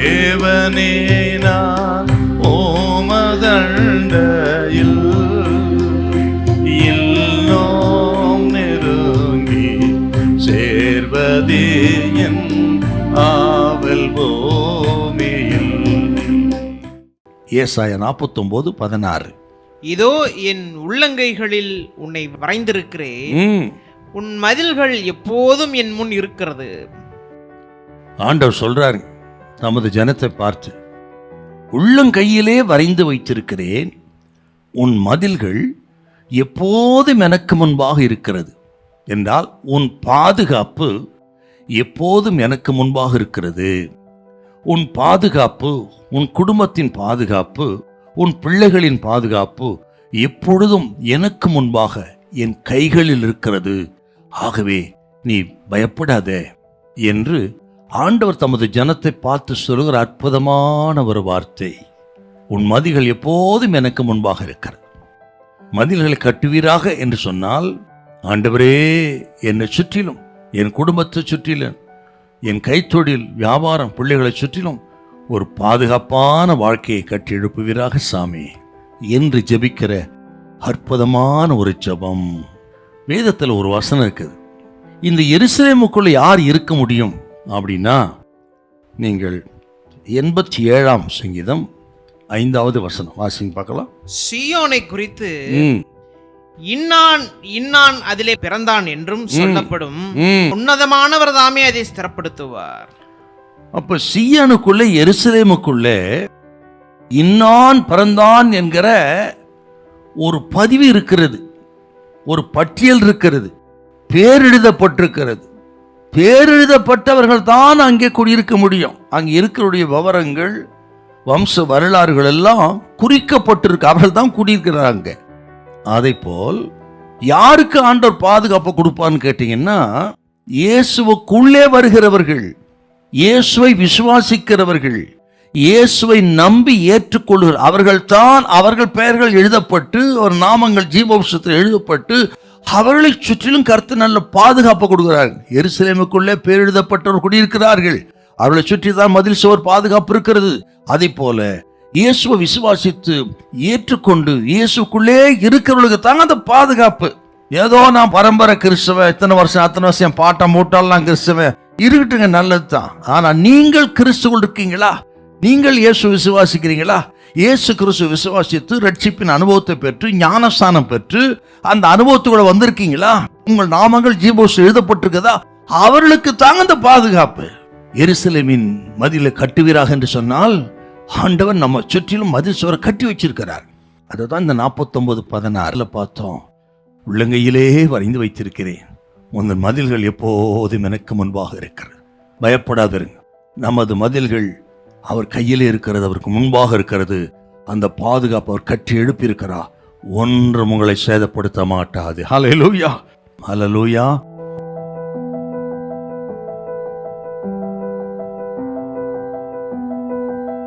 தேவனே நான் ஓமதண்டையில் இன்னும் நெருங்கி சேர்வதே என் ஆவல் பூமியில். ஏசாயா 49:16. இதோ என் உள்ளங்கைகளில் உன்னை வரைந்திருக்கிறேன், உன் மதில்கள் எப்போதும் என் முன் இருக்கிறது. ஆண்டவர் சொல்றாரு நமது ஜனத்தை பார்த்து, உள்ளங்கையிலே வரைந்து வைத்திருக்கிறேன், உன் மதில்கள் எப்போதும் எனக்கு முன்பாக இருக்கிறது என்றால் உன் பாதுகாப்பு எப்போதும் எனக்கு முன்பாக இருக்கிறது. உன் பாதுகாப்பு, உன் குடும்பத்தின் பாதுகாப்பு, உன் பிள்ளைகளின் பாதுகாப்பு எப்பொழுதும் எனக்கு முன்பாக என் கைகளில் இருக்கிறது. ஆகவே நீ பயப்படாதே என்று ஆண்டவர் தமது ஜனத்தை பார்த்து சொல்கிற அற்புதமான ஒரு வார்த்தை. உன் மதில்கள் எப்போதும் எனக்கு முன்பாக இருக்கிறது. மதில்களை கட்டுவீராக என்று சொன்னால், ஆண்டவரே என்னை சுற்றிலும், என் குடும்பத்தை சுற்றிலும், என் கைத்தொழில் வியாபாரம் பிள்ளைகளை சுற்றிலும் ஒரு பாதுகாப்பான வாழ்க்கையை கட்டி எழுப்புவீராக சாமி என்று ஜெபிக்கிற அற்புதமான ஒரு ஜெபம். வேதத்தில் ஒரு வசனம் இருக்குது. இந்த எருசலேமுக்குள்ள யார் இருக்க முடியும் அப்படின்னா, நீங்கள் 87ஆம் சங்கீதம் 5வது வசனம் வாசிங்க பார்க்கலாம். சீயோனை குறித்து இன்னான் இன்னான் அதிலே பிறந்தான் என்றும் சொல்லப்படும், உன்னதமானவர் தாமே அதை ஸ்திரப்படுத்துவார். அப்ப சீயோனுக்குள்ள, எருசலேமுக்குள்ள இன்னான் பிறந்தான் என்கிற ஒரு பதிவு இருக்கிறது, ஒரு பட்டியல் இருக்கிறது, பேரெழுதப்பட்டிருக்கிறது. பேரெழுதப்பட்டவர்கள் தான் அங்கே குடியிருக்க முடியும். அங்கே இருக்கிற விவரங்கள், வம்ச வரலாறுகள் எல்லாம் குறிக்கப்பட்டிருக்கு. அவர்கள் தான் குடியிருக்கிறாங்க. அதை போல் யாருக்கு ஆண்டவர் பாதுகாப்பு கொடுப்பான்னு கேட்டீங்கன்னா, இயேசுவுக்குள்ளே வருகிறவர்கள், இயேசுவை விசுவாசிக்கிறவர்கள், இயேசுவை நம்பி ஏற்றுக்கொள்கிற அவர்கள் தான், அவர்கள் பெயர்கள் எழுதப்பட்டு ஒரு நாமங்கள் ஜீவபுஸ்தகத்தில் எழுதப்பட்டு அவர்களை சுற்றிலும் கர்த்தர் நல்ல பாதுகாப்பு கொடுக்கிறார்கள். எருசலேமுக்குள்ளே பேர் எழுதப்பட்டவர் குடியிருக்கிறார்கள். அவர்களை சுற்றி தான் மதில் சுவர் பாதுகாப்பு இருக்கிறது. அதே போல இயேசுவை விசுவாசித்து ஏற்றுக்கொண்டு இயேசுக்குள்ளே இருக்கிறவர்களுக்கு தான் அந்த பாதுகாப்பு. ஏதோ நான் பரம்பரை கிறிஸ்தவ, இத்தனை வருஷம் அத்தனை வருஷம் பாட்டம் மூட்டாலாம் கிறிஸ்தவ இருக்கட்டுங்க, நல்லது தான். ஆனா நீங்கள் கிறிஸ்துவுக்குள் இருக்கீங்களா? நீங்கள் இயேசு விசுவாசிக்கிறீங்களா? இயேசு கிறிஸ்து விசுவாசித்து ரட்சிப்பின் அனுபவத்தை பெற்று ஞானஸ்தானம் பெற்று அந்த அனுபவத்துக்குள்ள வந்திருக்கீங்களா? உங்கள் நாமங்கள் ஜீவபுஸ்தகத்தில் எழுதப்பட்டிருக்குதா? அவர்களுக்கு தாங்க அந்த பாதுகாப்பு. எருசலேமின் மதிலை கட்டுவீராக என்று சொன்னால், ஆண்டவர் நம்ம சுற்றிலும் மதில் சுவரை கட்டி வச்சிருக்கிறார். அதுதான் இந்த 49:16 பார்த்தோம். உள்ளங்கையிலே வரைந்து வைத்திருக்கிறேன், உங்கள் மதில்கள் எப்போதும் எனக்கு முன்பாக இருக்கிறது. பயப்படாதிருங்க. நமது மதில்கள் அவர் கையிலே இருக்கிறது, அவருக்கு முன்பாக இருக்கிறது. அந்த பாதுகாப்பு அவர் கட்டி எழுப்பியிருக்கிறார். ஒன்றும் உங்களை சேதப்படுத்த மாட்டாது. ஹல்லேலூயா, ஹல்லேலூயா.